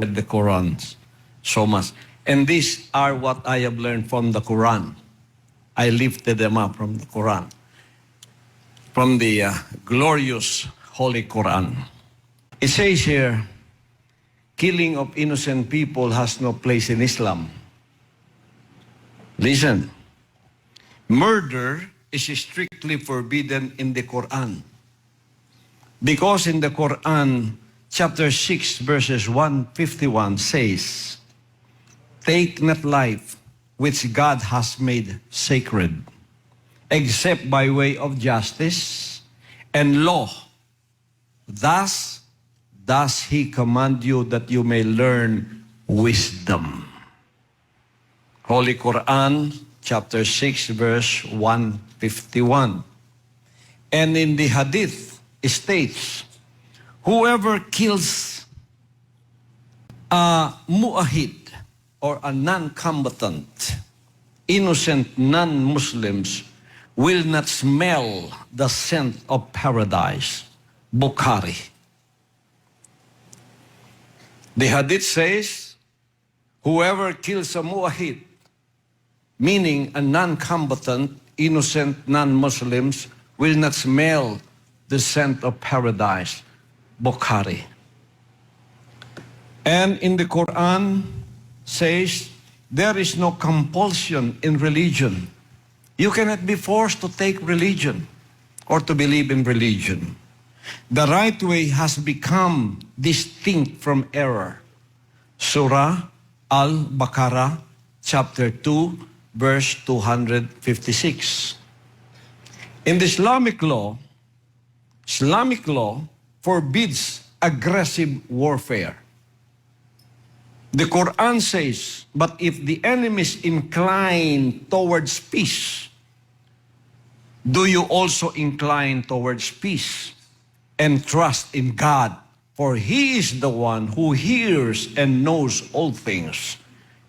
read the Quran so much. And these are what I have learned from the Quran. I lifted them up from the Quran, from the glorious Holy Quran. It says here, killing of innocent people has no place in Islam. Listen, murder is strictly forbidden in the Quran. Because in the Quran, chapter 6, verses 151 says, "Take not life which God has made sacred, except by way of justice and law. Thus does He command you that you may learn wisdom." Holy Quran, chapter 6, verse 151. And in the Hadith, it states, whoever kills a mu'ahid or a non-combatant, innocent non-Muslims, will not smell the scent of paradise. Bukhari. The Hadith says, whoever kills a mu'ahid, meaning a non-combatant, innocent non-Muslims, will not smell the scent of paradise. Bukhari. And in the Quran says, there is no compulsion in religion. You cannot be forced to take religion or to believe in religion. The right way has become distinct from error. Surah Al-Baqarah, chapter 2, verse 256. In the Islamic law forbids aggressive warfare. The Quran says, but if the enemies incline towards peace, do you also incline towards peace and trust in God? For He is the one who hears and knows all things.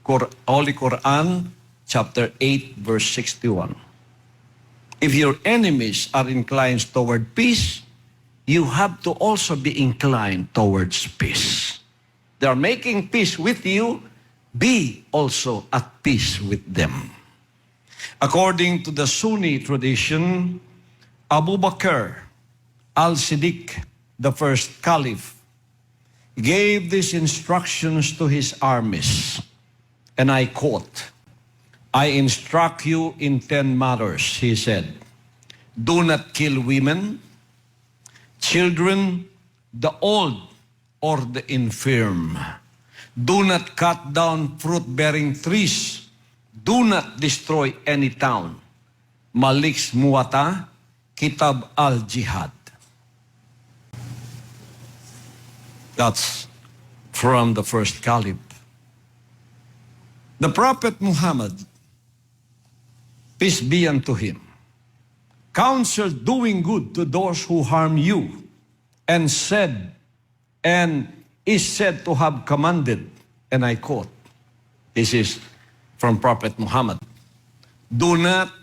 Holy Quran, chapter 8, verse 61. If your enemies are inclined toward peace, you have to also be inclined towards peace. They are making peace with you, be also at peace with them. According to the Sunni tradition, Abu Bakr al-Siddiq, the first caliph, gave these instructions to his armies, and I quote, "I instruct you in 10 matters," he said. "Do not kill women, children, the old, or the infirm. Do not cut down fruit-bearing trees. Do not destroy any town." Malik's Muwatta, Kitab al-Jihad. That's from the first caliph. The Prophet Muhammad, peace be unto him, counseled doing good to those who harm you, and is said to have commanded, and I quote, this is from Prophet Muhammad, "Do not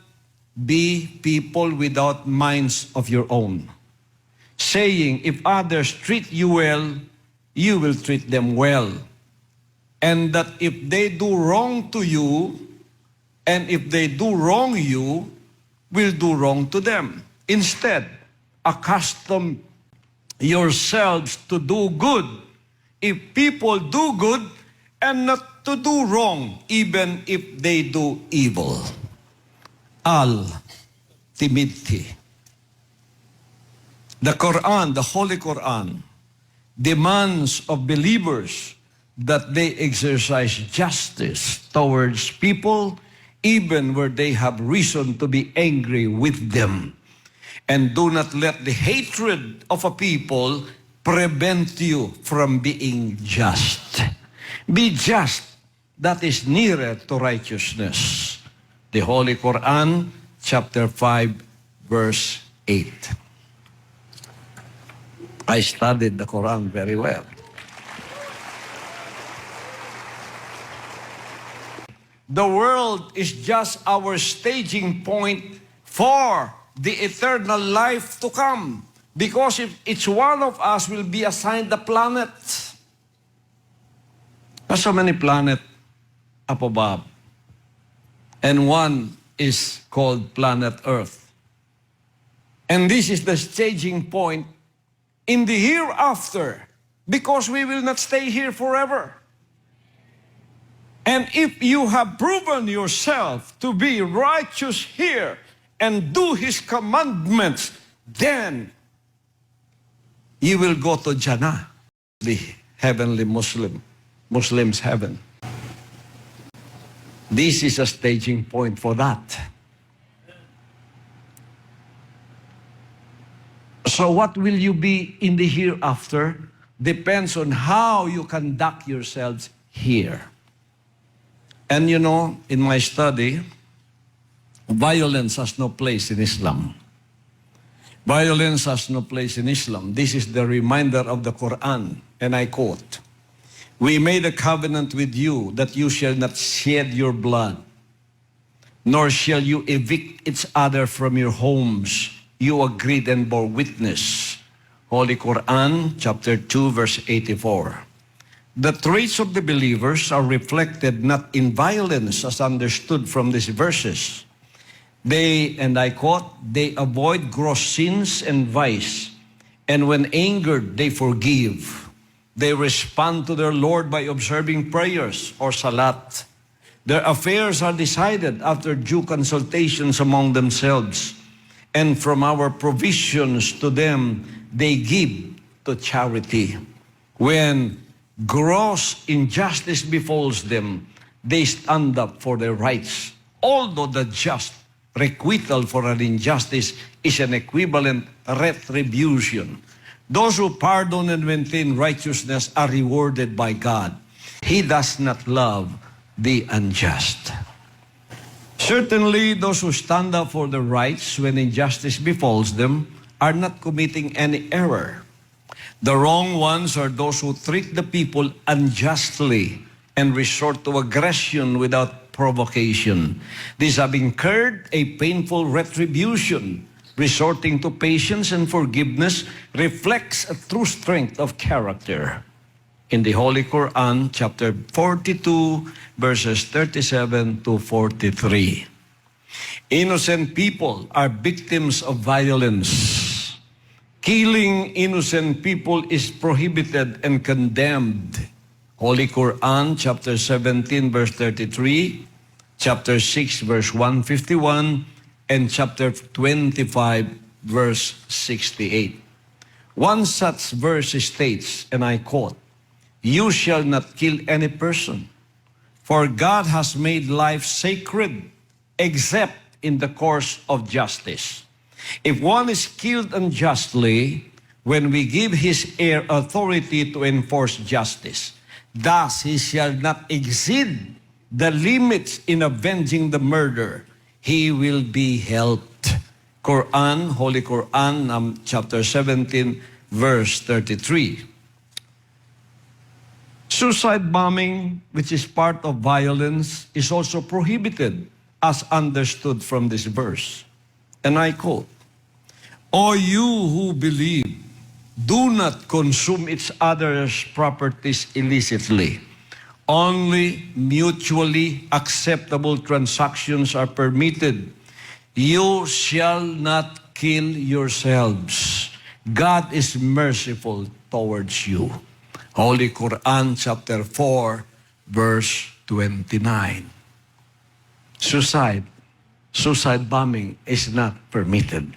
be people without minds of your own, saying, if others treat you well, you will treat them well. And that if they do wrong to you, and if they do wrong you, will do wrong to them. Instead, accustom yourselves to do good if people do good, and not to do wrong even if they do evil." Al-Tirmidhi. The Quran, the Holy Quran, demands of believers that they exercise justice towards people even where they have reason to be angry with them. And do not let the hatred of a people prevent you from being just. Be just, that is nearer to righteousness. The Holy Quran, chapter 5, verse 8. I studied the Quran very well. The world is just our staging point for the eternal life to come. Because if each one of us will be assigned the planet. There's so many planets up above. And one is called planet Earth. And this is the staging point in the hereafter, because we will not stay here forever. And if you have proven yourself to be righteous here and do His commandments, then you will go to Jannah, the heavenly Muslims' heaven. This is a staging point for that. So what will you be in the hereafter depends on how you conduct yourselves here. And you know, in my study, violence has no place in Islam. Violence has no place in Islam. This is the reminder of the Qur'an, and I quote, "We made a covenant with you that you shall not shed your blood, nor shall you evict each other from your homes. You agreed and bore witness." Holy Qur'an, chapter 2, verse 84. The traits of the believers are reflected not in violence as understood from these verses. They, and I quote, "they avoid gross sins and vice, and when angered, they forgive. They respond to their Lord by observing prayers or salat. Their affairs are decided after due consultations among themselves, and from our provisions to them, they give to charity. When gross injustice befalls them, they stand up for their rights. Although the just requital for an injustice is an equivalent retribution. Those who pardon and maintain righteousness are rewarded by God. He does not love the unjust." Certainly, those who stand up for their rights when injustice befalls them are not committing any error. The wrong ones are those who treat the people unjustly and resort to aggression without provocation. These have incurred a painful retribution. Resorting to patience and forgiveness reflects a true strength of character. In the Holy Quran, chapter 42, verses 37 to 43. Innocent people are victims of violence. Killing innocent people is prohibited and condemned. Holy Quran, chapter 17, verse 33, chapter 6, verse 151, and chapter 25, verse 68. One such verse states, and I quote, "You shall not kill any person, for God has made life sacred, except in the course of justice. If one is killed unjustly, when we give his heir authority to enforce justice, thus he shall not exceed the limits in avenging the murder. He will be helped." Quran, Holy Quran, chapter 17, verse 33. Suicide bombing, which is part of violence, is also prohibited as understood from this verse. And I quote, "O you who believe, do not consume each other's properties illicitly. Only mutually acceptable transactions are permitted. You shall not kill yourselves. God is merciful towards you." Holy Quran, chapter 4, verse 29. Suicide bombing is not permitted.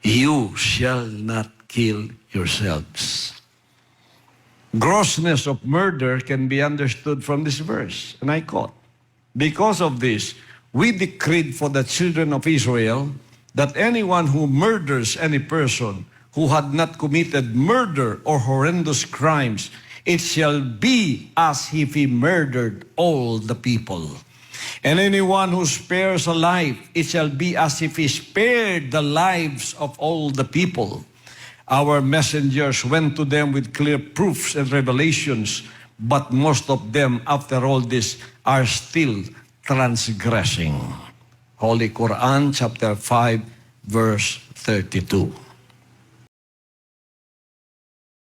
You shall not kill yourselves. Grossness of murder can be understood from this verse, and I quote, "Because of this, we decreed for the children of Israel that anyone who murders any person who had not committed murder or horrendous crimes, it shall be as if he murdered all the people. And anyone who spares a life, it shall be as if he spared the lives of all the people. Our messengers went to them with clear proofs and revelations, but most of them, after all this, are still transgressing." Holy Quran, chapter 5, verse 32.